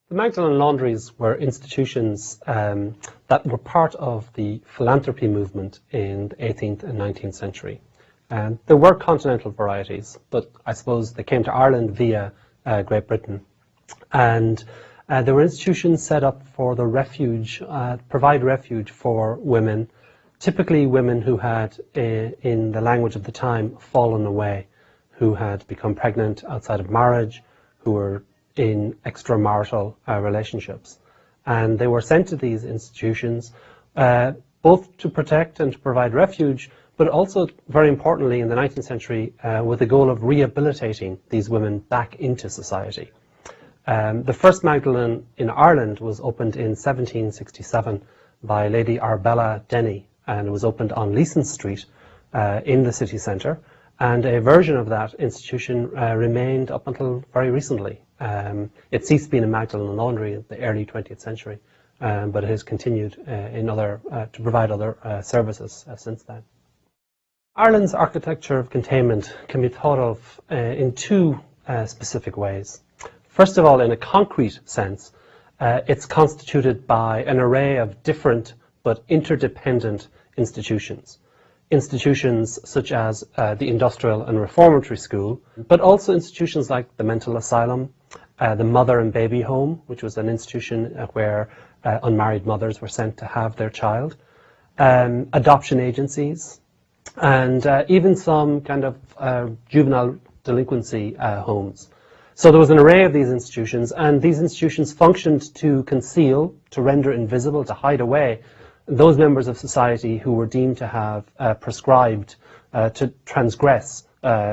The Magdalen laundries were institutions that were part of the philanthropy movement in the 18th and 19th century. And there were continental varieties, but I suppose they came to Ireland via Great Britain. And there were institutions set up for the refuge, provide refuge for women, typically women who had, in the language of the time, fallen away, who had become pregnant outside of marriage, who were in extramarital relationships. And they were sent to these institutions both to protect and to provide refuge, but also, very importantly, in the 19th century, with the goal of rehabilitating these women back into society. The first Magdalen in Ireland was opened in 1767 by Lady Arbella Denny, and it was opened on Leeson Street in the city centre. And a version of that institution remained up until very recently. It ceased being a Magdalen laundry in the early 20th century, but it has continued to provide other services since then. Ireland's architecture of containment can be thought of in two specific ways. First of all, in a concrete sense, it's constituted by an array of different but interdependent institutions. Institutions such as the Industrial and Reformatory School, but also institutions like the Mental Asylum, the Mother and Baby Home, which was an institution where unmarried mothers were sent to have their child, adoption agencies, and even some kind of juvenile delinquency homes. So there was an array of these institutions, and these institutions functioned to conceal, to render invisible, to hide away those members of society who were deemed to have prescribed to transgress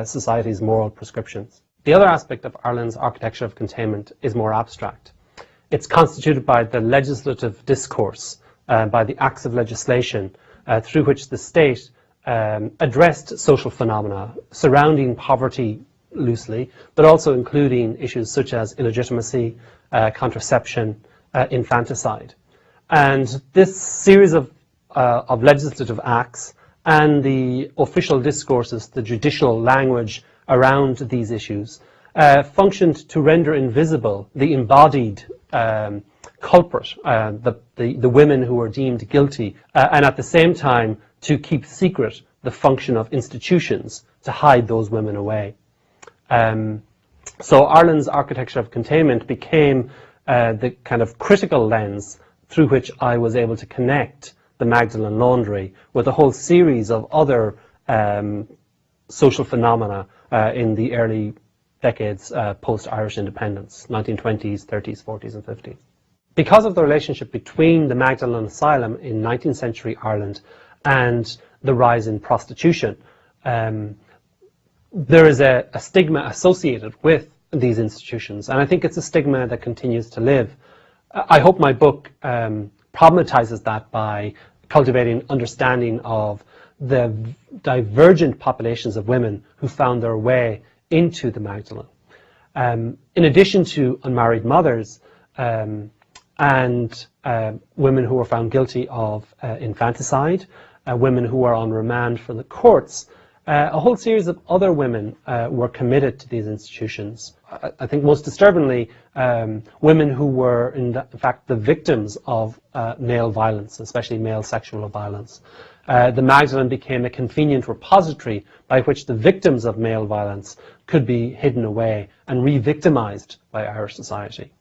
society's moral prescriptions. The other aspect of Ireland's architecture of containment is more abstract. It's constituted by the legislative discourse, by the acts of legislation through which the state addressed social phenomena surrounding poverty loosely, but also including issues such as illegitimacy, contraception, infanticide. And this series of legislative acts and the official discourses, the judicial language around these issues, functioned to render invisible the embodied culprit, the women who were deemed guilty, and at the same time to keep secret the function of institutions to hide those women away. So Ireland's architecture of containment became the kind of critical lens through which I was able to connect the Magdalen laundry with a whole series of other social phenomena in the early decades post-Irish independence, 1920s, 30s, 40s and 50s. Because of the relationship between the Magdalen Asylum in 19th century Ireland and the rise in prostitution, there is a stigma associated with these institutions, and I think it's a stigma that continues to live. I hope my book problematizes that by cultivating understanding of the divergent populations of women who found their way into the Magdalen. In addition to unmarried mothers and women who were found guilty of infanticide, women who were on remand from the courts, a whole series of other women were committed to these institutions. I think most disturbingly, women who were in fact the victims of male violence, especially male sexual violence. The Magdalen became a convenient repository by which the victims of male violence could be hidden away and re-victimized by Irish society.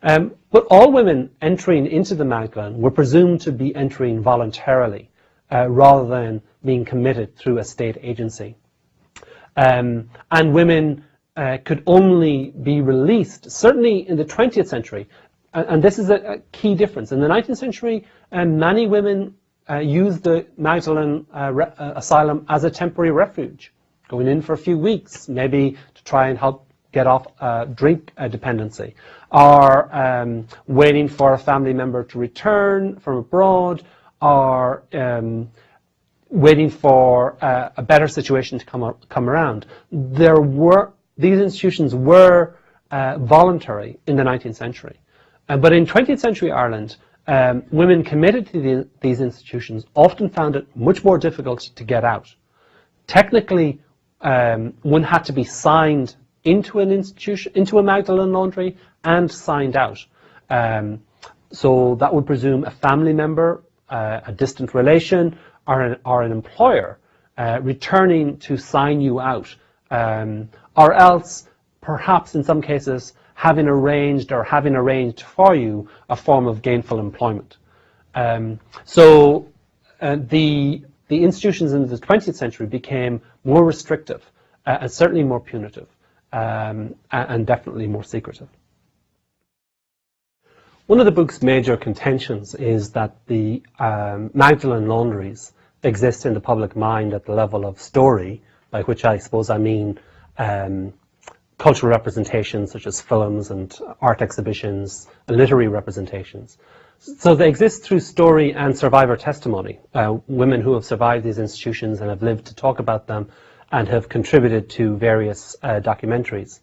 But all women entering into the Magdalen were presumed to be entering voluntarily rather than being committed through a state agency. And women could only be released, certainly in the 20th century, and this is a key difference. In the 19th century, many women used the Magdalen Asylum as a temporary refuge, going in for a few weeks, maybe to try and help get off drink dependency, or waiting for a family member to return from abroad, or waiting for a better situation to come around. These institutions were voluntary in the 19th century. But in 20th century Ireland, women committed to these institutions often found it much more difficult to get out. Technically, one had to be signed into an institution, into a Magdalen laundry, and signed out. So that would presume a family member, a distant relation, or an employer returning to sign you out, or else, perhaps in some cases, having arranged for you a form of gainful employment. So the institutions in the 20th century became more restrictive and certainly more punitive, and definitely more secretive. One of the book's major contentions is that the Magdalen laundries exist in the public mind at the level of story, by which I suppose I mean cultural representations such as films and art exhibitions, and literary representations. So they exist through story and survivor testimony, women who have survived these institutions and have lived to talk about them and have contributed to various documentaries.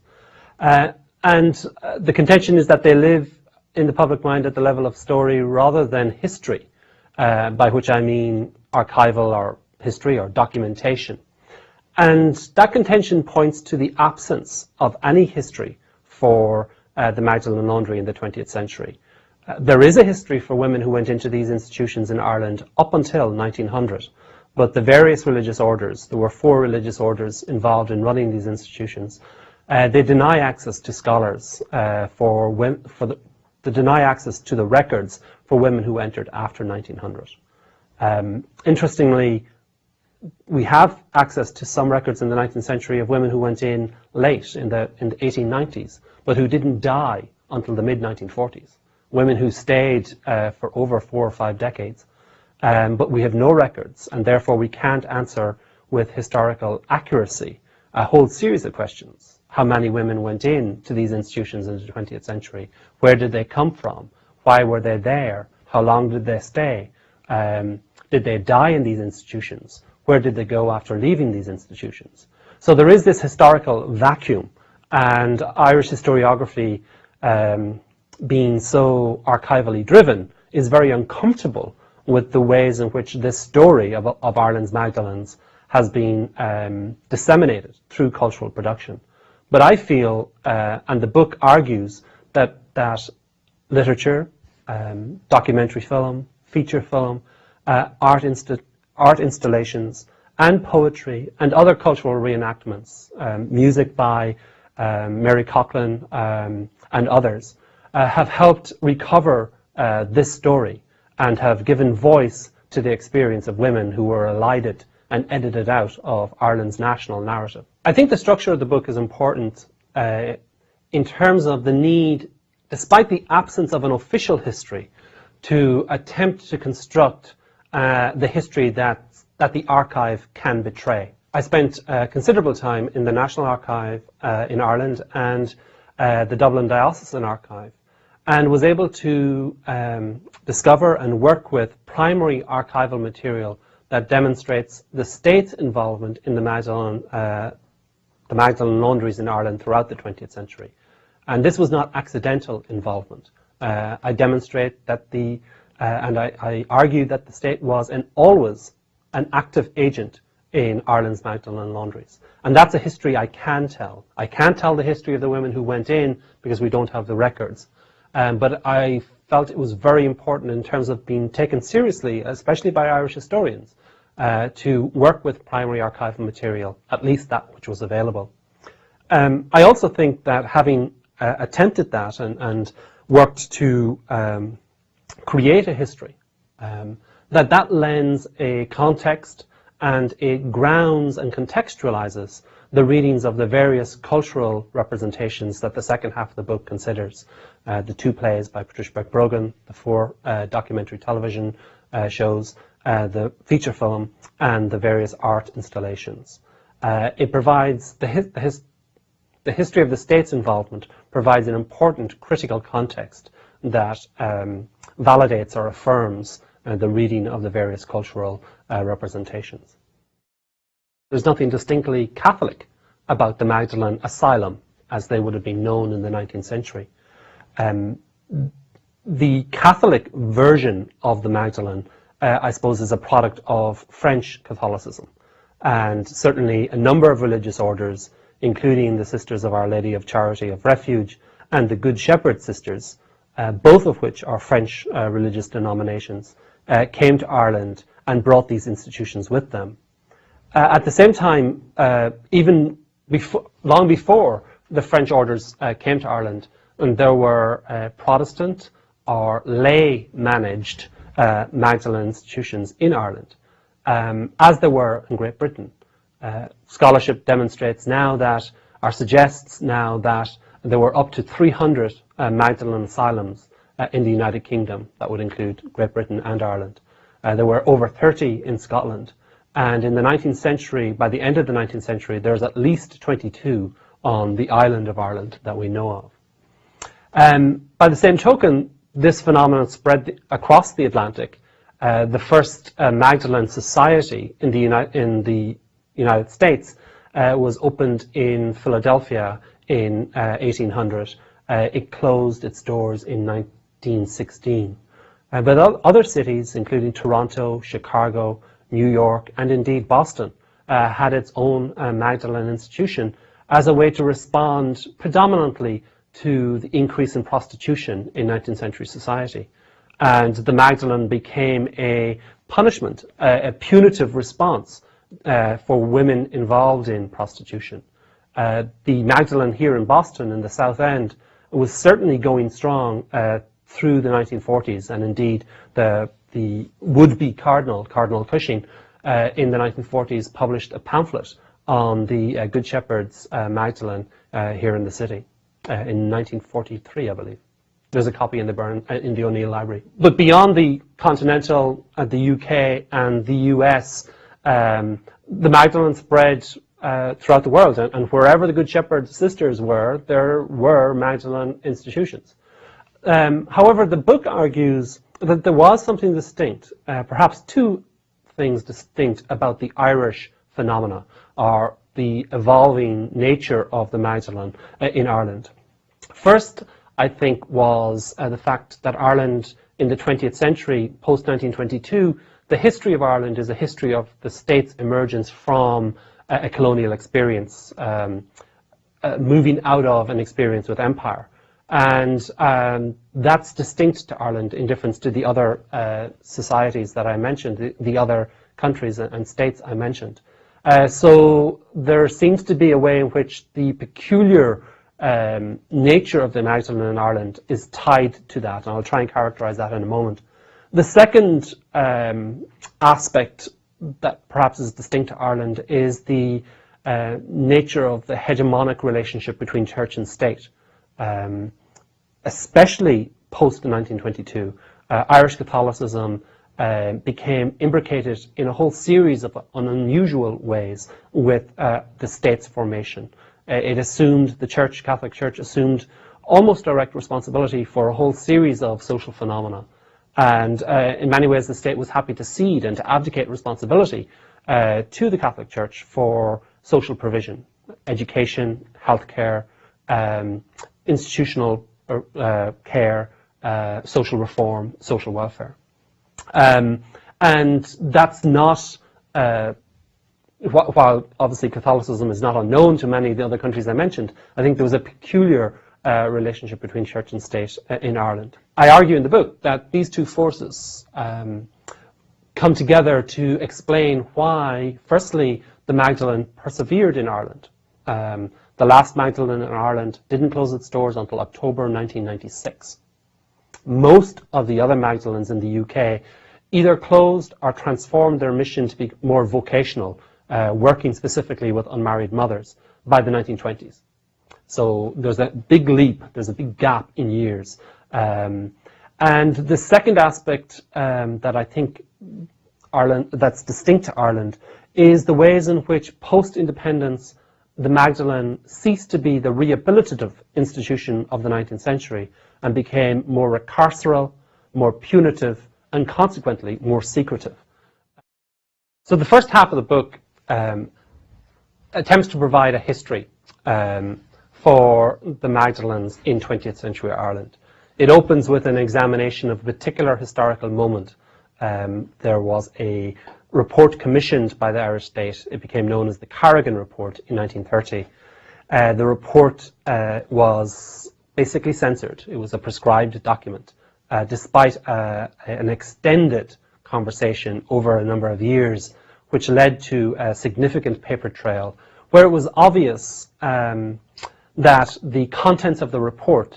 And the contention is that they live in the public mind at the level of story rather than history, by which I mean archival or history or documentation. And that contention points to the absence of any history for the Magdalen laundry in the 20th century. There is a history for women who went into these institutions in Ireland up until 1900, but the various religious orders, there were 4 religious orders involved in running these institutions, they deny access to scholars to deny access to the records for women who entered after 1900. Interestingly, we have access to some records in the 19th century of women who went in late in the 1890s, but who didn't die until the mid-1940s. Women who stayed for over 4 or 5 decades. But we have no records, and therefore we can't answer with historical accuracy a whole series of questions. How many women went in to these institutions in the 20th century? Where did they come from? Why were they there? How long did they stay? Did they die in these institutions? Where did they go after leaving these institutions? So there is this historical vacuum, and Irish historiography, being so archivally driven, is very uncomfortable with the ways in which this story of Ireland's Magdalens has been disseminated through cultural production. But I feel, and the book argues, that literature, documentary film, feature film, art installations, and poetry, and other cultural reenactments, music by Mary Coughlin and others, have helped recover this story and have given voice to the experience of women who were elided and edited out of Ireland's national narrative. I think the structure of the book is important in terms of the need, despite the absence of an official history, to attempt to construct the history that the archive can betray. I spent considerable time in the National Archive in Ireland and the Dublin Diocesan Archive, and was able to discover and work with primary archival material that demonstrates the state's involvement in the Magdalen laundries in Ireland throughout the 20th century. And this was not accidental involvement. I demonstrate that and I argue that the state was always an active agent in Ireland's Magdalen laundries. And that's a history I can tell. I can't tell the history of the women who went in because we don't have the records. But I felt it was very important in terms of being taken seriously, especially by Irish historians, to work with primary archival material, at least that which was available. I also think that having attempted that and worked to create a history, that lends a context and it grounds and contextualizes the readings of the various cultural representations that the second half of the book considers. The 2 plays by Patricia Beck-Brogan, the 4 documentary television shows, the feature film, and the various art installations. It provides the history of the state's involvement provides an important critical context that validates or affirms the reading of the various cultural representations. There's nothing distinctly Catholic about the Magdalen Asylum, as they would have been known in the 19th century. The Catholic version of the Magdalen, I suppose, is a product of French Catholicism. And certainly a number of religious orders, including the Sisters of Our Lady of Charity of Refuge and the Good Shepherd Sisters, both of which are French religious denominations, came to Ireland and brought these institutions with them. At the same time, even long before the French orders came to Ireland, and there were Protestant or lay-managed Magdalen institutions in Ireland, as there were in Great Britain. Scholarship demonstrates now that, or suggests now that, there were up to 300 Magdalen asylums in the United Kingdom. That would include Great Britain and Ireland. There were over 30 in Scotland. And in the 19th century, by the end of the 19th century, there's at least 22 on the island of Ireland that we know of. By the same token, this phenomenon spread across the Atlantic. The first Magdalen Society in the United States was opened in Philadelphia in 1800. It closed its doors in 1916. But other cities, including Toronto, Chicago, New York, and indeed Boston, had its own Magdalen institution as a way to respond predominantly to the increase in prostitution in 19th century society. And the Magdalen became a punishment, a punitive response for women involved in prostitution. The Magdalen here in Boston, in the South End, was certainly going strong through the 1940s, and indeed the would-be Cardinal Cushing, in the 1940s published a pamphlet on the Good Shepherd's Magdalen here in the city in 1943, I believe. There's a copy in the O'Neill Library. But beyond the continental, the UK and the US, the Magdalen spread throughout the world, and wherever the Good Shepherd sisters were, there were Magdalen institutions. However, the book argues that there was something distinct, perhaps two things distinct about the Irish phenomena, or the evolving nature of the Magdalen in Ireland. First, I think, was the fact that Ireland in the 20th century, post-1922, the history of Ireland is a history of the state's emergence from a colonial experience, moving out of an experience with empire. And that's distinct to Ireland in difference to the other societies that I mentioned, the other countries and states I mentioned. So there seems to be a way in which the peculiar nature of the Magdalen in Ireland is tied to that, and I'll try and characterize that in a moment. The second aspect that perhaps is distinct to Ireland is the nature of the hegemonic relationship between church and state. Especially post 1922, Irish Catholicism became imbricated in a whole series of unusual ways with the state's formation. It assumed, the Church, Catholic Church, assumed almost direct responsibility for a whole series of social phenomena. And in many ways, the state was happy to cede and to abdicate responsibility to the Catholic Church for social provision, education, healthcare, institutional care, social reform, social welfare. And that's not, while obviously Catholicism is not unknown to many of the other countries I mentioned, I think there was a peculiar relationship between church and state in Ireland. I argue in the book that these two forces come together to explain why, firstly, the Magdalen persevered in Ireland. The last Magdalen in Ireland didn't close its doors until October 1996. Most of the other Magdalens in the UK either closed or transformed their mission to be more vocational, working specifically with unmarried mothers by the 1920s. So there's a big leap, there's a big gap in years. And the second aspect that I think that's distinct to Ireland is the ways in which post-independence the Magdalen ceased to be the rehabilitative institution of the 19th century and became more carceral, more punitive, and consequently more secretive. So the first half of the book attempts to provide a history for the Magdalens in 20th century Ireland. It opens with an examination of a particular historical moment. There was a report commissioned by the Irish state. It became known as the Carrigan report in 1930. The report was basically censored. It was a prescribed document, despite an extended conversation over a number of years, which led to a significant paper trail, where it was obvious that the contents of the report,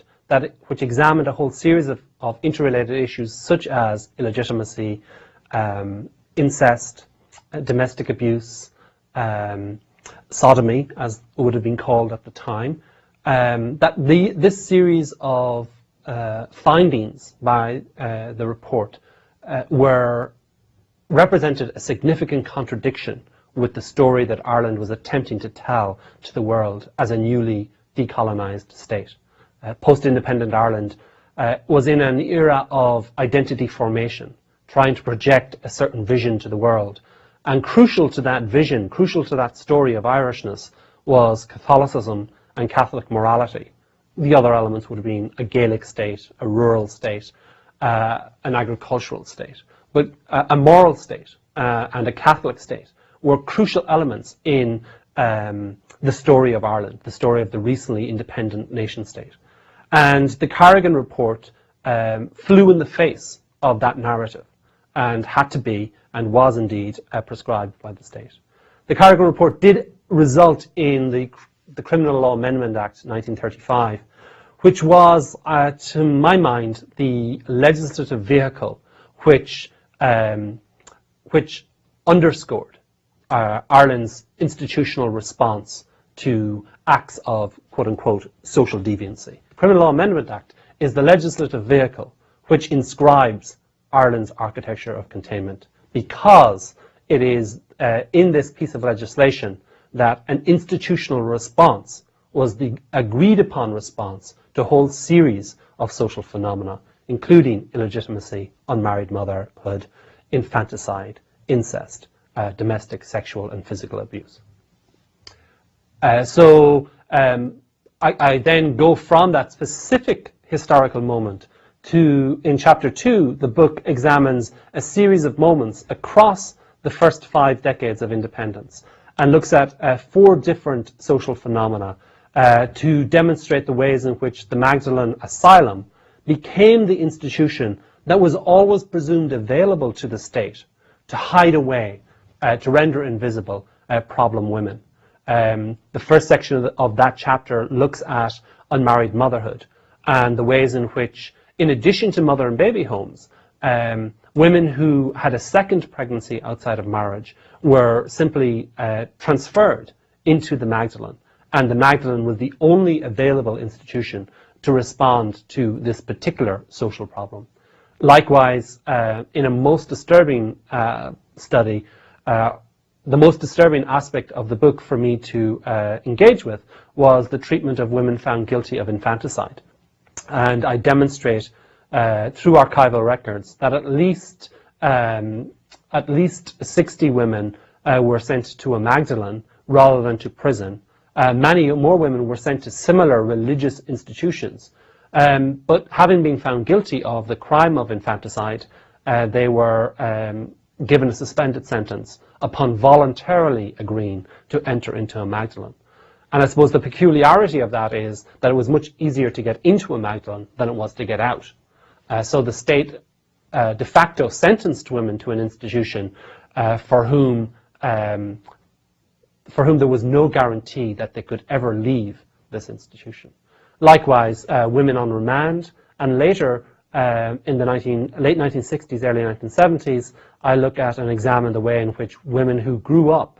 which examined a whole series of interrelated issues such as illegitimacy, incest, domestic abuse, sodomy, as it would have been called at the time, this series of findings by the report represented a significant contradiction with the story that Ireland was attempting to tell to the world as a newly decolonised state. Post-independent Ireland was in an era of identity formation, trying to project a certain vision to the world. And crucial to that vision, crucial to that story of Irishness, was Catholicism and Catholic morality. The other elements would have been a Gaelic state, a rural state, an agricultural state. But a moral state and a Catholic state were crucial elements in the story of Ireland, the story of the recently independent nation state. And the Carrigan report flew in the face of that narrative and had to be, and was indeed, prescribed by the state. The Carrigan report did result in the Criminal Law Amendment Act 1935, which was, to my mind, the legislative vehicle which underscored Ireland's institutional response to acts of, quote-unquote, social deviancy. The Criminal Law Amendment Act is the legislative vehicle which inscribes Ireland's architecture of containment, because it is in this piece of legislation that an institutional response was the agreed upon response to a whole series of social phenomena, including illegitimacy, unmarried motherhood, infanticide, incest, domestic, sexual and physical abuse. I then go from that specific historical moment to, in chapter 2, the book examines a series of moments across the first 5 decades of independence and looks at 4 different social phenomena to demonstrate the ways in which the Magdalen Asylum became the institution that was always presumed available to the state to hide away, to render invisible problem women. The first section of that chapter looks at unmarried motherhood and the ways in which, in addition to mother and baby homes, women who had a second pregnancy outside of marriage were simply transferred into the Magdalen, and the Magdalen was the only available institution to respond to this particular social problem. Likewise, in a most disturbing study, the most disturbing aspect of the book for me to engage with was the treatment of women found guilty of infanticide. And I demonstrate through archival records that at least 60 women were sent to a Magdalen rather than to prison. Many more women were sent to similar religious institutions. But having been found guilty of the crime of infanticide, they were given a suspended sentence upon voluntarily agreeing to enter into a Magdalen. And I suppose the peculiarity of that is that it was much easier to get into a Magdalen than it was to get out. So the state de facto sentenced women to an institution for whom there was no guarantee that they could ever leave this institution. Likewise, women on remand, and later in the late 1960s, early 1970s, I look at and examine the way in which women who grew up,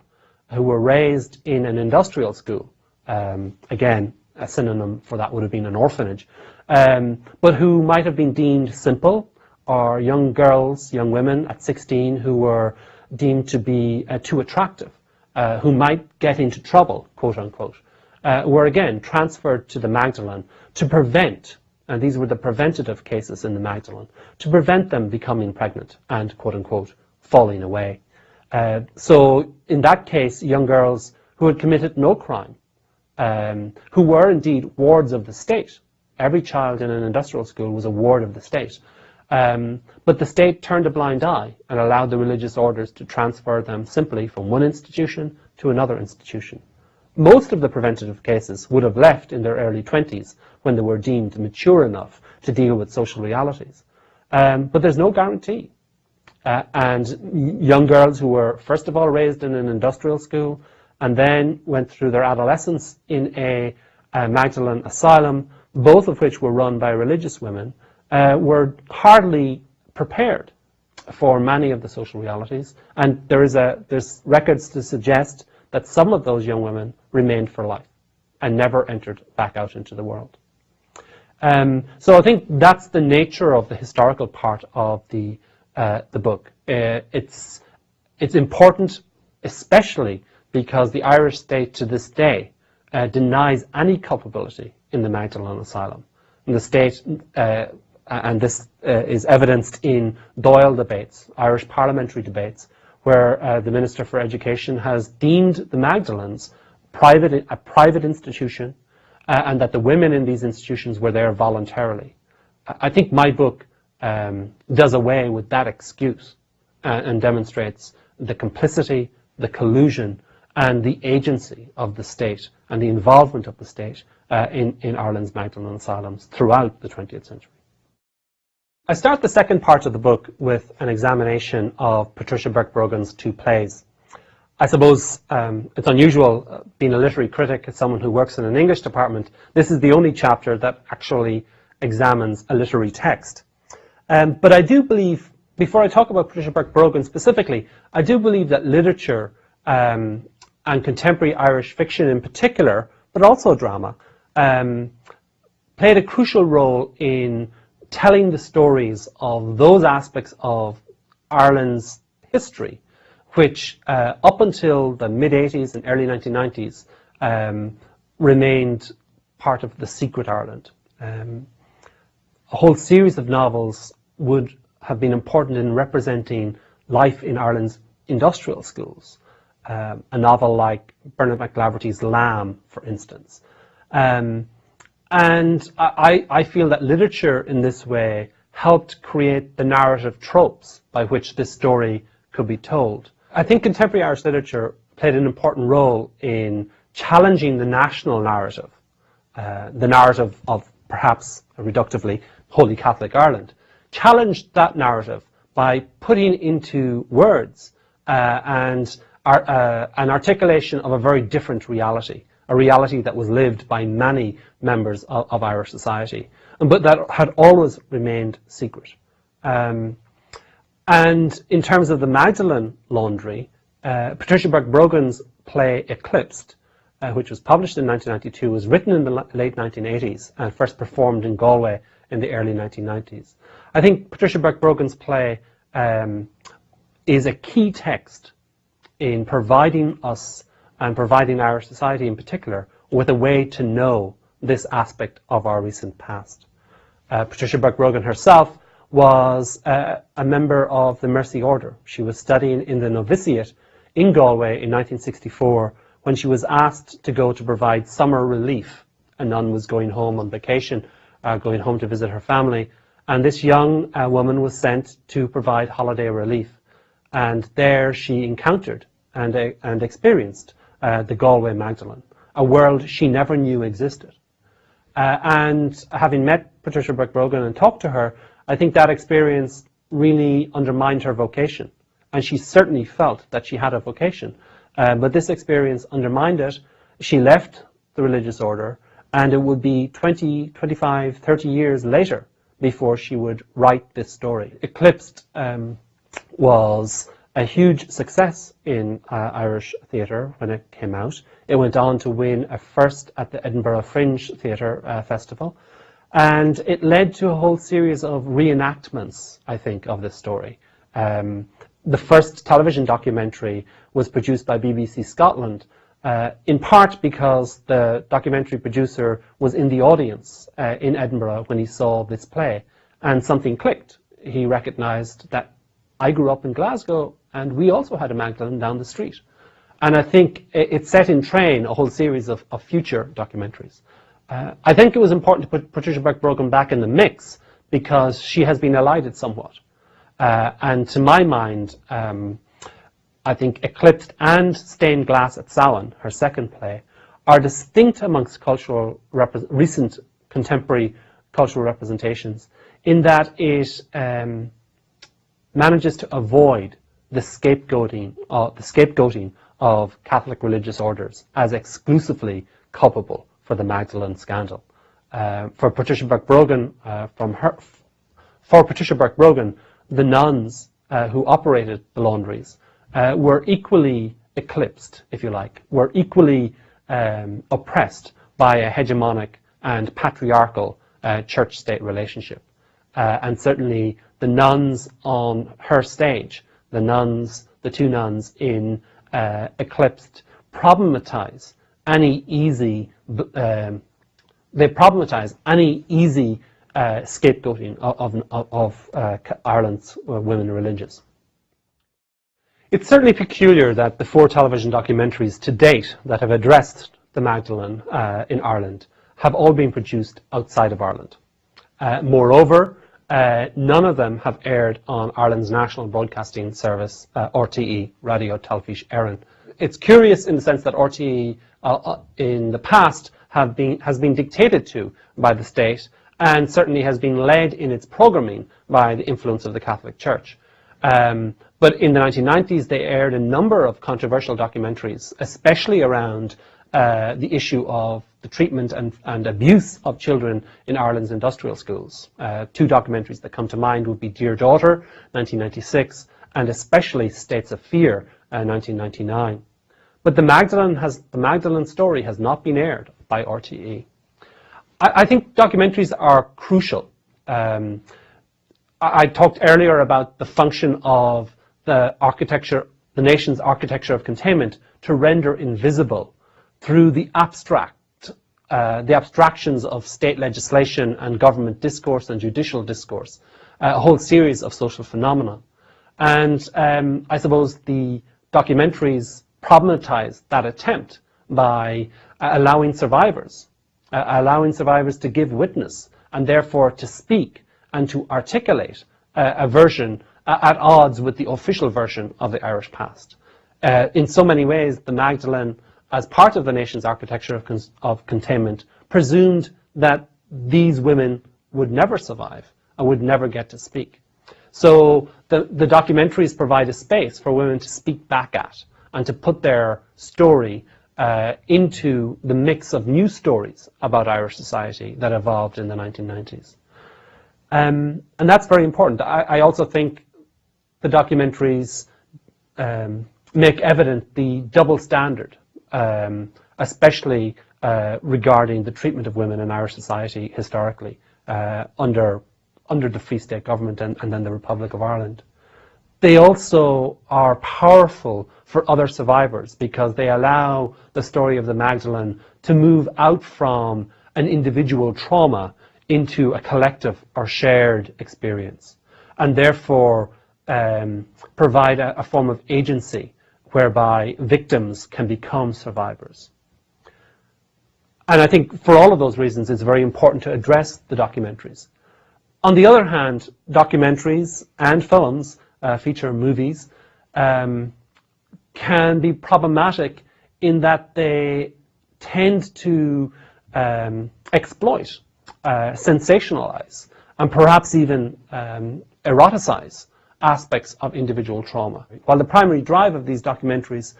who were raised in an industrial school, again, a synonym for that would have been an orphanage, but who might have been deemed simple, or young girls, young women at 16 who were deemed to be too attractive, who might get into trouble, quote unquote, were again transferred to the Magdalen to prevent, and these were the preventative cases in the Magdalen, to prevent them becoming pregnant and, quote unquote, falling away. So in that case, young girls who had committed no crime, who were indeed wards of the state. Every child in an industrial school was a ward of the state. But the state turned a blind eye and allowed the religious orders to transfer them simply from one institution to another institution. Most of the preventative cases would have left in their early 20s when they were deemed mature enough to deal with social realities. But there's no guarantee. And young girls who were first of all raised in an industrial school and then went through their adolescence in a Magdalen asylum, both of which were run by religious women, were hardly prepared for many of the social realities. And there's records to suggest that some of those young women remained for life and never entered back out into the world. So I think that's the nature of the historical part of the book. It's important, especially because the Irish state to this day denies any culpability in the Magdalen Asylum. And the state, and this is evidenced in Dáil debates, Irish parliamentary debates, where the Minister for Education has deemed the Magdalens a private institution, and that the women in these institutions were there voluntarily. I think my book does away with that excuse and demonstrates the complicity, the collusion, and the agency of the state and the involvement of the state in Ireland's Magdalen asylums throughout the 20th century. I start the second part of the book with an examination of Patricia Burke-Brogan's two plays. I suppose it's unusual, being a literary critic, as someone who works in an English department, this is the only chapter that actually examines a literary text. But I do believe, before I talk about Patricia Burke-Brogan specifically, I do believe that literature and contemporary Irish fiction in particular, but also drama, played a crucial role in telling the stories of those aspects of Ireland's history which up until the mid-80s and early 1990s remained part of the secret Ireland. A whole series of novels would have been important in representing life in Ireland's industrial schools. A novel like Bernard McLaverty's Lamb, for instance. And I feel that literature in this way helped create the narrative tropes by which this story could be told. I think contemporary Irish literature played an important role in challenging the national narrative, the narrative of perhaps reductively Holy Catholic Ireland, challenged that narrative by putting into words an articulation of a very different reality, a reality that was lived by many members of Irish society, but that had always remained secret. And in terms of the Magdalen laundry, Patricia Burke-Brogan's play Eclipsed, which was published in 1992, was written in the late 1980s and first performed in Galway in the early 1990s. I think Patricia Burke-Brogan's play is a key text in providing us, and providing Irish society in particular, with a way to know this aspect of our recent past. Patricia Burke-Brogan herself was a member of the Mercy Order. She was studying in the novitiate in Galway in 1964 when she was asked to go to provide summer relief. A nun was going home on vacation, going home to visit her family, and this young woman was sent to provide holiday relief. And there she encountered and experienced the Galway Magdalen, a world she never knew existed. And having met Patricia Burke-Brogan and talked to her, I think that experience really undermined her vocation. And she certainly felt that she had a vocation. But this experience undermined it. She left the religious order, and it would be 20, 25, 30 years later before she would write this story. Eclipsed was a huge success in Irish theatre when it came out. It went on to win a first at the Edinburgh Fringe Theatre Festival. And it led to a whole series of reenactments, I think, of this story. The first television documentary was produced by BBC Scotland, in part because the documentary producer was in the audience in Edinburgh when he saw this play, and something clicked. He recognised that I grew up in Glasgow, and we also had a Magdalen down the street. And I think it set in train a whole series of future documentaries. I think it was important to put Patricia Burke-Brogan back in the mix because she has been elided somewhat. And to my mind, I think Eclipsed and Stained Glass at Samhain, her second play, are distinct amongst recent contemporary cultural representations, in that it manages to avoid the scapegoating of Catholic religious orders as exclusively culpable for the Magdalen scandal. For Patricia Burke-Brogan, the nuns who operated the laundries were equally eclipsed, if you like, were equally oppressed by a hegemonic and patriarchal church-state relationship. And certainly the nuns on her stage, the two nuns in Eclipsed, problematize any easy scapegoating of Ireland's women religious. It's certainly peculiar that the 4 television documentaries to date that have addressed the Magdalen in Ireland have all been produced outside of Ireland. Moreover, none of them have aired on Ireland's national broadcasting service, RTE, Radio Telefís Éireann. It's curious in the sense that RTE in the past has been dictated to by the state, and certainly has been led in its programming by the influence of the Catholic Church. But in the 1990s, they aired a number of controversial documentaries, especially around the issue of the treatment and abuse of children in Ireland's industrial schools. 2 documentaries that come to mind would be Dear Daughter, 1996, and especially States of Fear, 1999. But the Magdalen story has not been aired by RTE. I think documentaries are crucial. I talked earlier about the function of the nation's architecture of containment to render invisible through the abstractions of state legislation and government discourse and judicial discourse, a whole series of social phenomena. And I suppose the documentaries problematize that attempt by allowing survivors to give witness and therefore to speak and to articulate a version at odds with the official version of the Irish past. In so many ways, the Magdalen, as part of the nation's architecture of containment, presumed that these women would never survive and would never get to speak. So the documentaries provide a space for women to speak back at and to put their story into the mix of new stories about Irish society that evolved in the 1990s. And that's very important. I also think the documentaries make evident the double standard, especially regarding the treatment of women in Irish society historically under the Free State government and then the Republic of Ireland. They also are powerful for other survivors because they allow the story of the Magdalen to move out from an individual trauma into a collective or shared experience, and therefore provide a form of agency whereby victims can become survivors. And I think for all of those reasons, it's very important to address the documentaries. On the other hand, documentaries and films, feature movies, can be problematic in that they tend to exploit, sensationalize, and perhaps even eroticize aspects of individual trauma. While the primary drive of these documentaries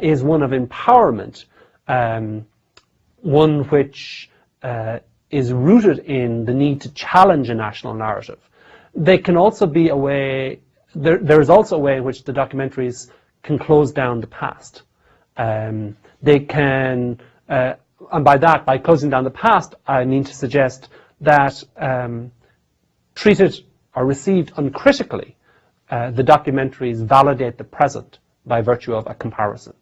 is one of empowerment, one which is rooted in the need to challenge a national narrative, they can also be a way, there is also a way in which the documentaries can close down the past. They can, and by closing down the past, I mean to suggest that treated or received uncritically, the documentaries validate the present by virtue of a comparison,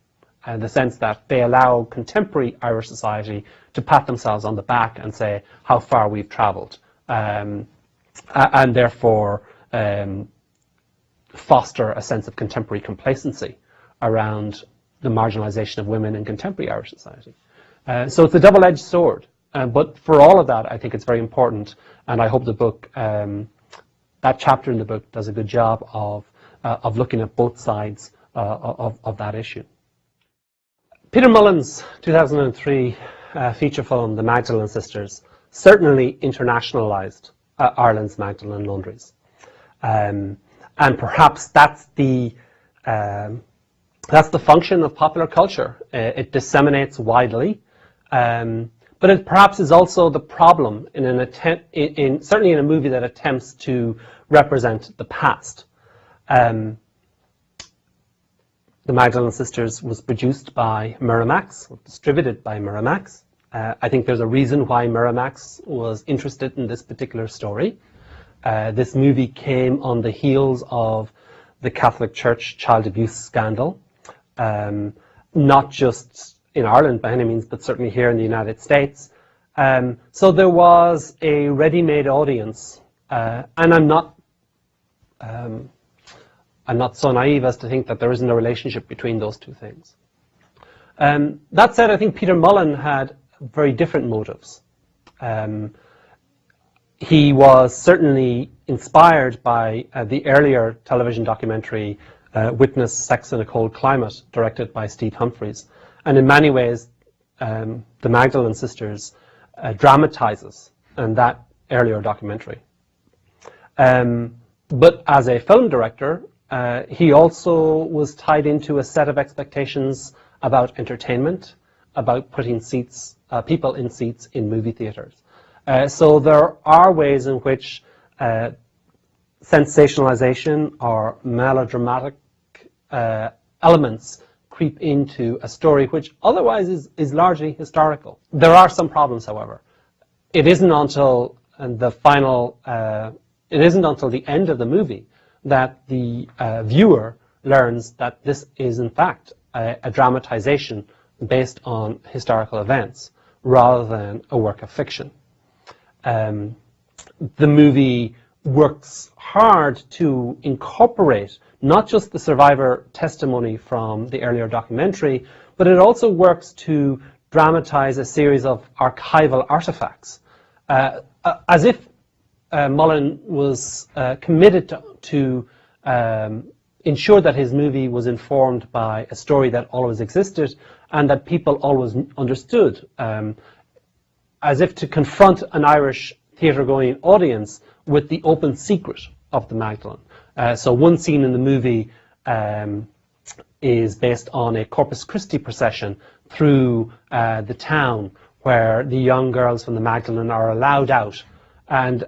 in the sense that they allow contemporary Irish society to pat themselves on the back and say how far we've travelled, and therefore foster a sense of contemporary complacency around the marginalisation of women in contemporary Irish society. So it's a double-edged sword, but for all of that I think it's very important, and I hope the book, that chapter in the book does a good job of looking at both sides of that issue. Peter Mullen's 2003 feature film, The Magdalen Sisters, certainly internationalized Ireland's Magdalen laundries. And perhaps that's the function of popular culture. It disseminates widely, but it perhaps is also the problem in an attempt, certainly in a movie that attempts to represent the past. The Magdalen Sisters was produced by Miramax, distributed by Miramax. I think there's a reason why Miramax was interested in this particular story. This movie came on the heels of the Catholic Church child abuse scandal, not just in Ireland by any means, but certainly here in the United States. So there was a ready-made audience, and I'm not so naive as to think that there isn't a relationship between those two things. That said, I think Peter Mullen had very different motives. He was certainly inspired by the earlier television documentary Witness, Sex in a Cold Climate, directed by Steve Humphries. And in many ways, the Magdalen Sisters dramatizes in that earlier documentary. But as a film director, he also was tied into a set of expectations about entertainment, about putting people in seats in movie theaters. So there are ways in which sensationalization or melodramatic elements creep into a story which otherwise is largely historical. There are some problems, however. It isn't until the end of the movie that the viewer learns that this is in fact a dramatization based on historical events rather than a work of fiction. The movie works hard to incorporate not just the survivor testimony from the earlier documentary, but it also works to dramatize a series of archival artifacts, as if Mullen was committed to ensure that his movie was informed by a story that always existed and that people always understood, as if to confront an Irish theatre-going audience with the open secret of the Magdalen. So one scene in the movie is based on a Corpus Christi procession through the town where the young girls from the Magdalen are allowed out and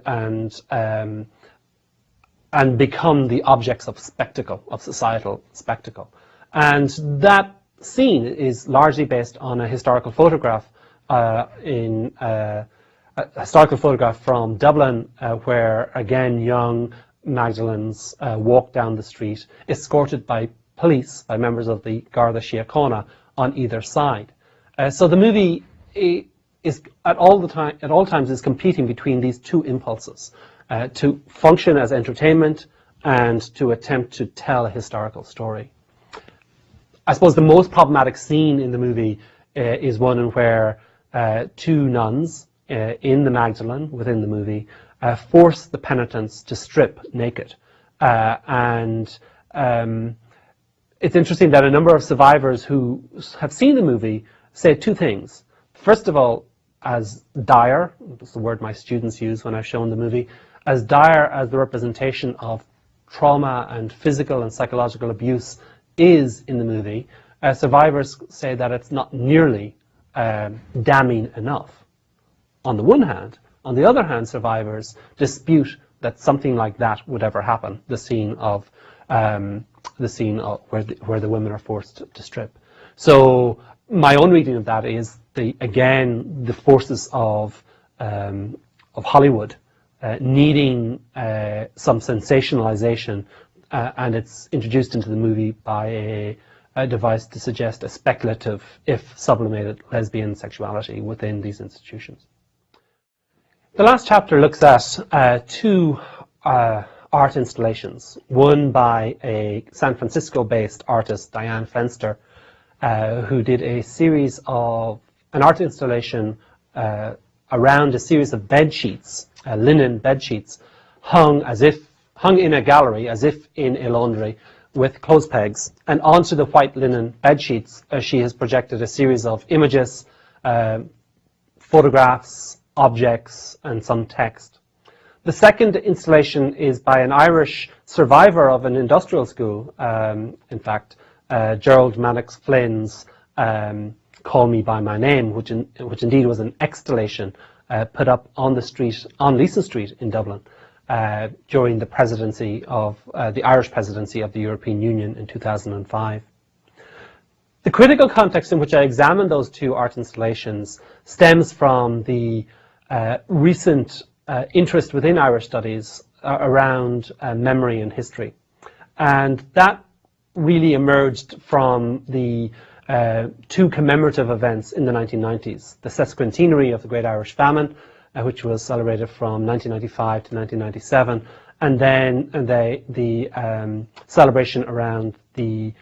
become the objects of spectacle, of societal spectacle. And that scene is largely based on a historical photograph from Dublin, where again young Magdalens walk down the street, escorted by police, by members of the Garda Síochána on either side. So the movie is at all times is competing between these two impulses, to function as entertainment and to attempt to tell a historical story. I suppose the most problematic scene in the movie is one in where two nuns in the Magdalen, within the movie, force the penitents to strip naked. It's interesting that a number of survivors who have seen the movie say two things. First of all, as dire, that's the word my students use when I've shown the movie, as dire as the representation of trauma and physical and psychological abuse is in the movie, survivors say that it's not nearly damning enough. On the one hand. On the other hand, survivors dispute that something like that would ever happen. The scene of where the women are forced to strip. So my own reading of that is the forces of Hollywood needing some sensationalization, and it's introduced into the movie by a device to suggest a speculative, if sublimated, lesbian sexuality within these institutions. The last chapter looks at two art installations, one by a San Francisco-based artist, Diane Fenster, who did an art installation around a series of bed sheets, linen bed sheets, hung in a gallery, as if in a laundry, with clothes pegs. And onto the white linen bed sheets, she has projected a series of images, photographs, objects and some text. The second installation is by an Irish survivor of an industrial school, in fact, Gerald Mannix Flynn's Call Me By My Name, which indeed was an extallation put up on the street, on Leeson Street in Dublin, during the presidency of the Irish presidency of the European Union in 2005. The critical context in which I examine those two art installations stems from the recent interest within Irish studies around memory and history. And that really emerged from the two commemorative events in the 1990s. The sesquicentenary of the Great Irish Famine, which was celebrated from 1995 to 1997, and then the celebration around the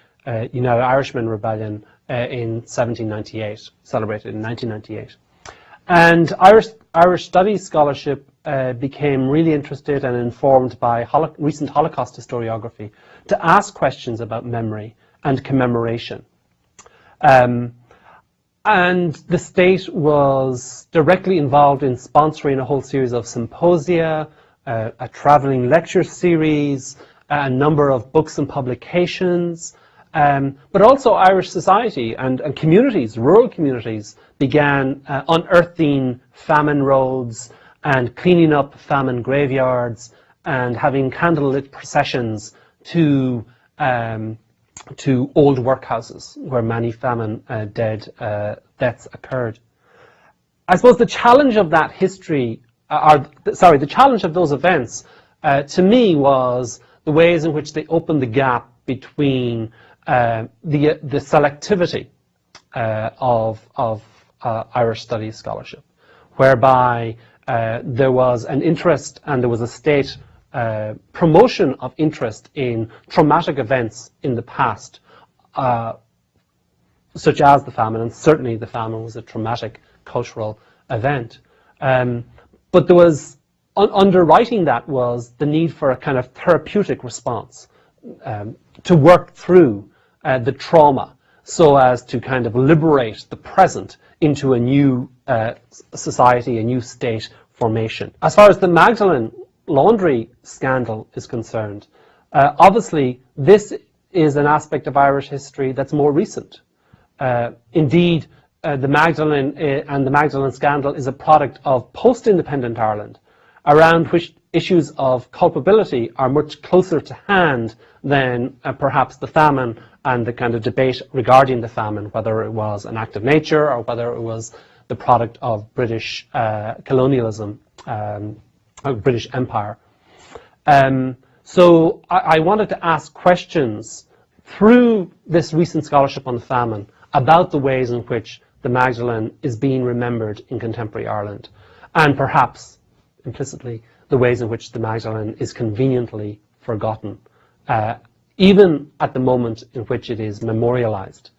United Irishmen Rebellion in 1798, celebrated in 1998. And Irish Studies scholarship became really interested and informed by recent Holocaust historiography to ask questions about memory and commemoration. And the state was directly involved in sponsoring a whole series of symposia, a traveling lecture series, a number of books and publications, but also Irish society and communities, rural communities, began unearthing famine roads and cleaning up famine graveyards and having candlelit processions to old workhouses where many famine deaths occurred. I suppose the challenge of that history, the challenge of those events, to me, was the ways in which they opened the gap between the selectivity of Irish studies scholarship, whereby there was an interest and there was a state promotion of interest in traumatic events in the past, such as the famine, and certainly the famine was a traumatic cultural event. But there was, underwriting that was the need for a kind of therapeutic response to work through the trauma so as to kind of liberate the present into a new society, a new state formation. As far as the Magdalen laundry scandal is concerned, obviously this is an aspect of Irish history that's more recent. Indeed, the Magdalen and the Magdalen scandal is a product of post-independent Ireland, around which issues of culpability are much closer to hand than perhaps the famine and the kind of debate regarding the famine, whether it was an act of nature or whether it was the product of British colonialism, British Empire. So I wanted to ask questions through this recent scholarship on the famine about the ways in which the Magdalen is being remembered in contemporary Ireland, and perhaps implicitly the ways in which the Magdalen is conveniently forgotten, even at the moment in which it is memorialized.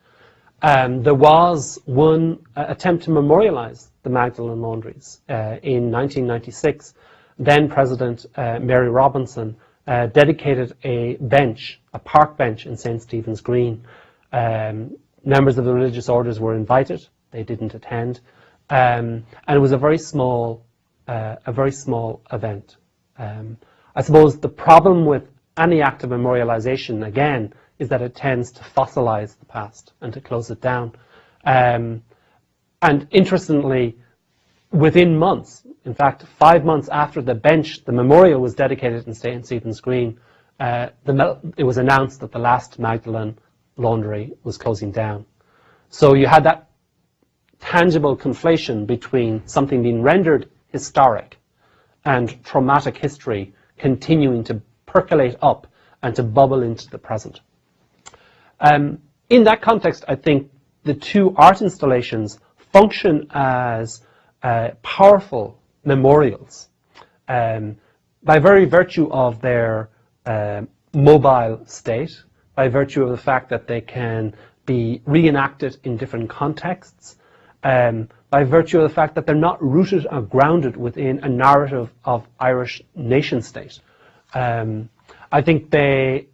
There was one attempt to memorialize the Magdalen laundries in 1996. Then President Mary Robinson dedicated a bench, a park bench in St. Stephen's Green. Members of the religious orders were invited. They didn't attend, and it was a very small event. I suppose the problem with any act of memorialization, again, is that it tends to fossilize the past and to close it down. And interestingly, within months, in fact, 5 months after the memorial was dedicated in St. Stephen's Green, it was announced that the last Magdalen laundry was closing down. So you had that tangible conflation between something being rendered historic and traumatic history continuing to percolate up and to bubble into the present. In that context, I think the two art installations function as powerful memorials by very virtue of their mobile state, by virtue of the fact that they can be reenacted in different contexts, by virtue of the fact that they're not rooted or grounded within a narrative of Irish nation state. I think they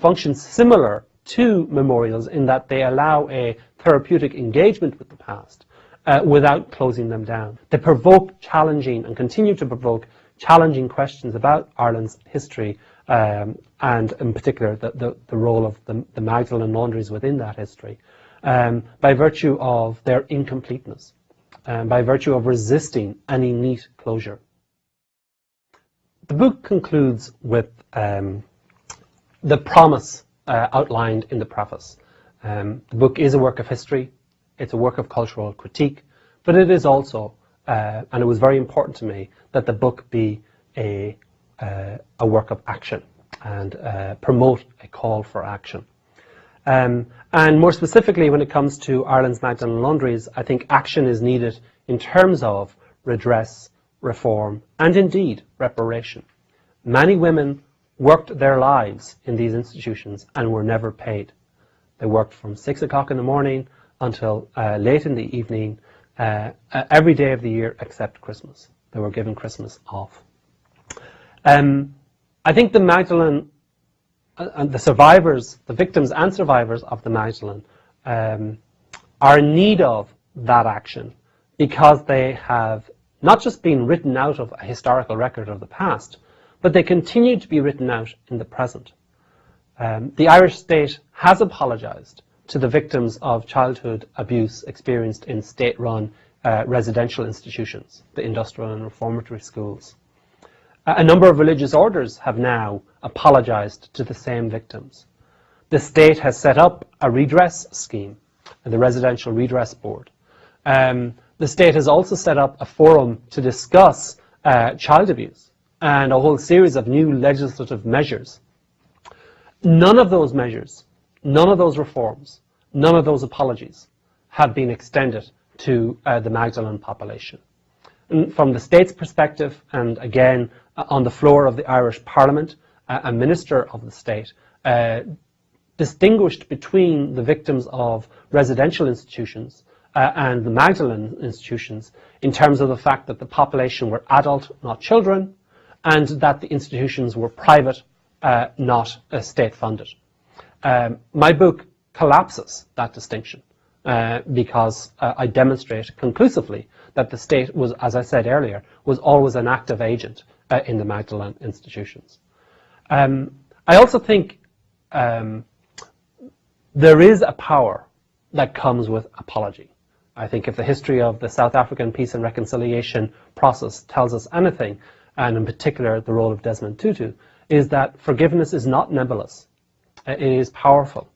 function similar to memorials in that they allow a therapeutic engagement with the past, without closing them down. They provoke challenging and continue to provoke challenging questions about Ireland's history and in particular the role of the Magdalen laundries within that history by virtue of their incompleteness, by virtue of resisting any neat closure. The book concludes with the promise outlined in the preface. The book is a work of history, it's a work of cultural critique, but it is also, and it was very important to me, that the book be a work of action and promote a call for action. And more specifically, when it comes to Ireland's Magdalen laundries, I think action is needed in terms of redress, reform, and indeed reparation. Many women worked their lives in these institutions and were never paid. They worked from 6 o'clock in the morning until late in the evening, every day of the year except Christmas. They were given Christmas off. I think the Magdalen and the survivors, the victims and survivors of the Magdalen are in need of that action because they have not just been written out of a historical record of the past, but they continue to be written out in the present. The Irish state has apologised to the victims of childhood abuse experienced in state-run residential institutions, the industrial and reformatory schools. A number of religious orders have now apologised to the same victims. The state has set up a redress scheme, the Residential Redress Board. The state has also set up a forum to discuss child abuse and a whole series of new legislative measures. None of those measures, none of those reforms, none of those apologies have been extended to the Magdalen population. And from the state's perspective, and again on the floor of the Irish Parliament, a minister of the state distinguished between the victims of residential institutions and the Magdalen institutions in terms of the fact that the population were adult, not children, and that the institutions were private, not state-funded. My book collapses that distinction because I demonstrate conclusively that the state was, as I said earlier, was always an active agent in the Magdalen institutions. I also think there is a power that comes with apology. I think if the history of the South African peace and reconciliation process tells us anything, and in particular the role of Desmond Tutu, is that forgiveness is not nebulous. It is powerful.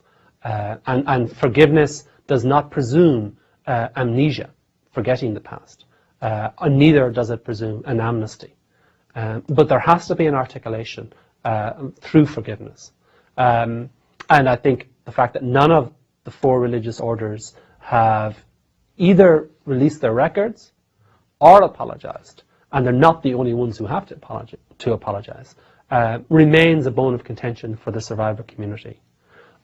And forgiveness does not presume amnesia, forgetting the past. Neither does it presume an amnesty. But there has to be an articulation through forgiveness. And I think the fact that none of the 4 religious orders have either released their records or apologized, and they're not the only ones who have to apologize, remains a bone of contention for the survivor community.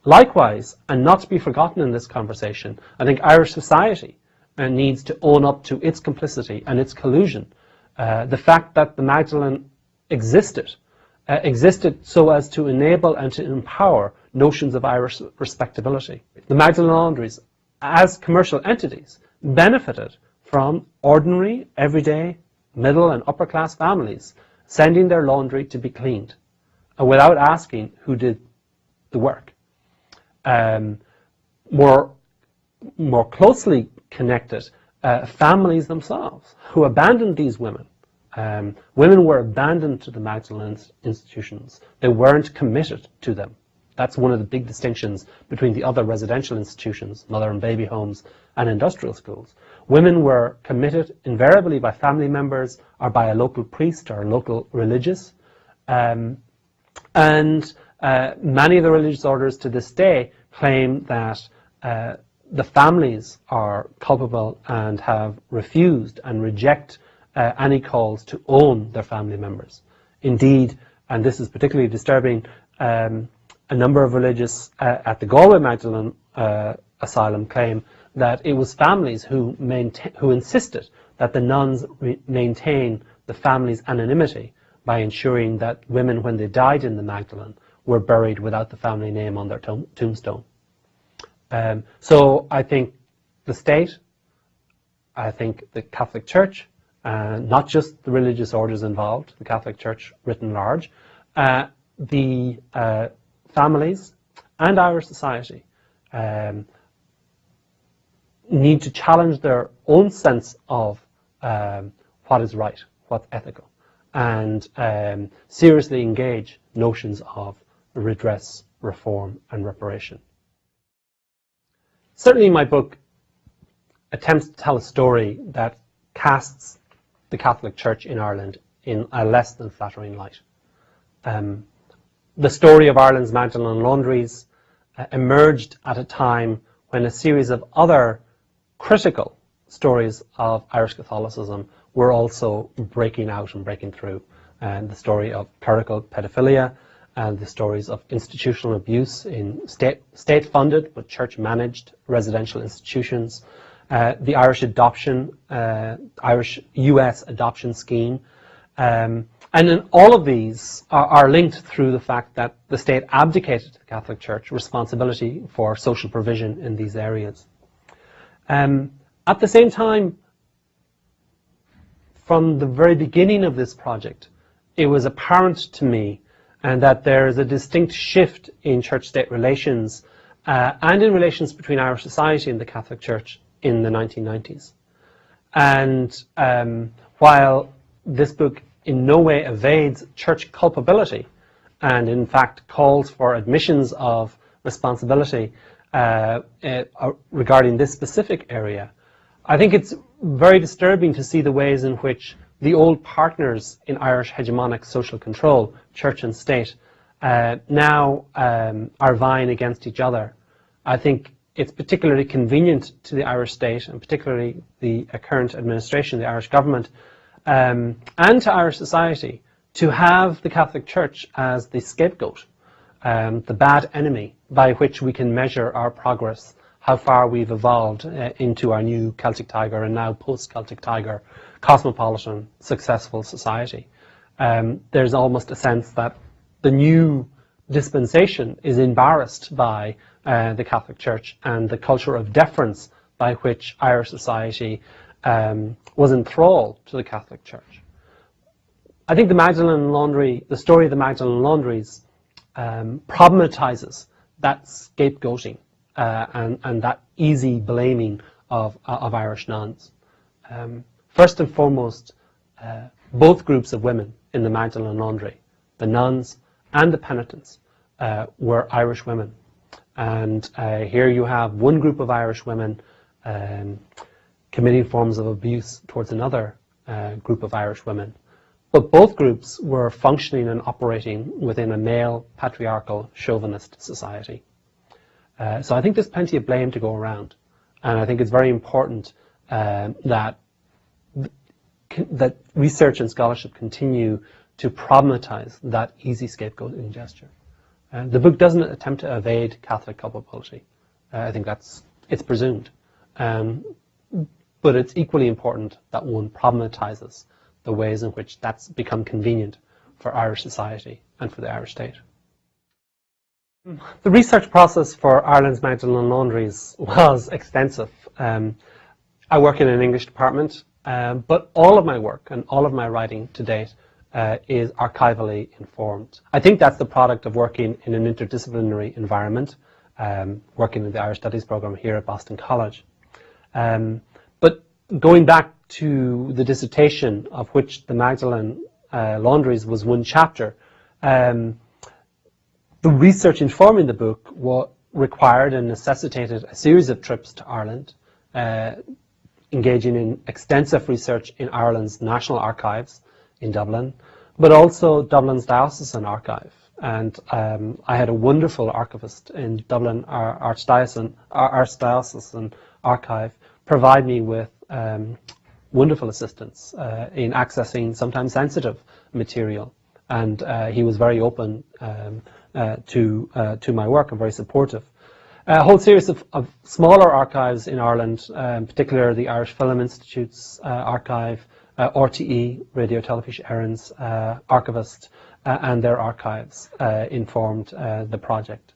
Likewise, and not to be forgotten in this conversation, I think Irish society needs to own up to its complicity and its collusion. The fact that the Magdalen existed so as to enable and to empower notions of Irish respectability. The Magdalen laundries, as commercial entities, benefited from ordinary, everyday, middle and upper class families sending their laundry to be cleaned without asking who did the work. More closely connected, families themselves who abandoned these women. Women were abandoned to the Magdalen institutions. They weren't committed to them. That's one of the big distinctions between the other residential institutions, mother and baby homes and industrial schools. Women were committed invariably by family members or by a local priest or a local religious. And many of the religious orders to this day claim that the families are culpable and have refused and reject any calls to own their family members. Indeed, and this is particularly disturbing, a number of religious at the Galway Magdalen Asylum claim that it was families who insisted that the nuns maintain the family's anonymity by ensuring that women, when they died in the Magdalen, were buried without the family name on their tombstone. So I think the state, I think the Catholic Church, not just the religious orders involved, the Catholic Church written large, the families and Irish society need to challenge their own sense of what is right, what's ethical, and seriously engage notions of redress, reform, and reparation. Certainly my book attempts to tell a story that casts the Catholic Church in Ireland in a less than flattering light. The story of Ireland's Magdalen laundries emerged at a time when a series of other critical stories of Irish Catholicism were also breaking out and breaking through. And the story of clerical pedophilia, and the stories of institutional abuse in state-funded but church-managed residential institutions, the Irish adoption, Irish-US adoption scheme. And then all of these are linked through the fact that the state abdicated to the Catholic Church responsibility for social provision in these areas. At the same time, from the very beginning of this project, it was apparent to me that there is a distinct shift in church-state relations and in relations between Irish society and the Catholic Church in the 1990s. And while this book in no way evades church culpability, and in fact calls for admissions of responsibility regarding this specific area, I think it's very disturbing to see the ways in which the old partners in Irish hegemonic social control, church and state, now are vying against each other. I think it's particularly convenient to the Irish state, and particularly the current administration, the Irish government, and to Irish society, to have the Catholic Church as the scapegoat, the bad enemy by which we can measure our progress, how far we've evolved into our new Celtic Tiger and now post-Celtic Tiger cosmopolitan, successful society. There's almost a sense that the new dispensation is embarrassed by the Catholic Church and the culture of deference by which Irish society was enthralled to the Catholic Church. I think the Magdalen laundry, the story of the Magdalen laundries, problematizes that scapegoating and that easy blaming of Irish nuns. First and foremost, both groups of women in the Magdalen laundry, the nuns and the penitents, were Irish women. And here you have one group of Irish women committing forms of abuse towards another group of Irish women. But both groups were functioning and operating within a male, patriarchal, chauvinist society. So I think there's plenty of blame to go around. And I think it's very important that research and scholarship continue to problematize that easy scapegoating gesture. The book doesn't attempt to evade Catholic culpability. I think it's presumed. But it's equally important that one problematizes the ways in which that's become convenient for Irish society and for the Irish state. The research process for Ireland's Magdalen laundries was extensive. I work in an English department, but all of my work and all of my writing to date is archivally informed. I think that's the product of working in an interdisciplinary environment, working in the Irish Studies program here at Boston College. But going back to the dissertation, of which the Magdalen laundries was one chapter, the research informing the book required and necessitated a series of trips to Ireland, engaging in extensive research in Ireland's National Archives in Dublin, but also Dublin's Diocesan Archive. And I had a wonderful archivist in Dublin, our Archdiocesan Archive, provide me with wonderful assistance in accessing sometimes sensitive material. And he was very open to my work and very supportive. A whole series of smaller archives in Ireland, in particular the Irish Film Institute's archive, RTE, Radio Television Éireann's archivist, and their archives informed the project.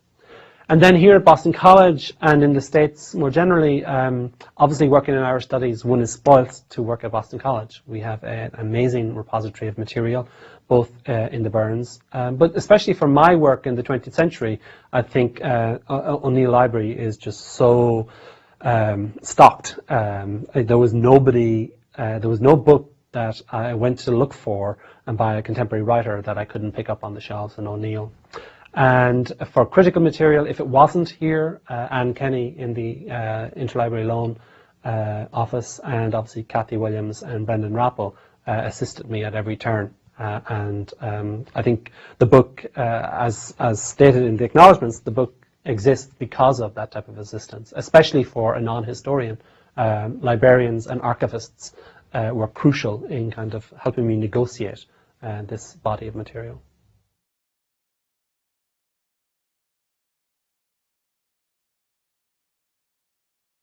And then here at Boston College and in the States more generally, obviously working in Irish studies, one is spoilt to work at Boston College. We have an amazing repository of material, both in the Burns, but especially for my work in the 20th century, I think O'Neill Library is just so stocked. There was no book that I went to look for and by a contemporary writer that I couldn't pick up on the shelves in O'Neill. And for critical material, if it wasn't here, Anne Kenny in the Interlibrary Loan office, and obviously Kathy Williams and Brendan Rappel assisted me at every turn. I think the book, as stated in the acknowledgements, the book exists because of that type of assistance, especially for a non-historian. Librarians and archivists were crucial in kind of helping me negotiate this body of material.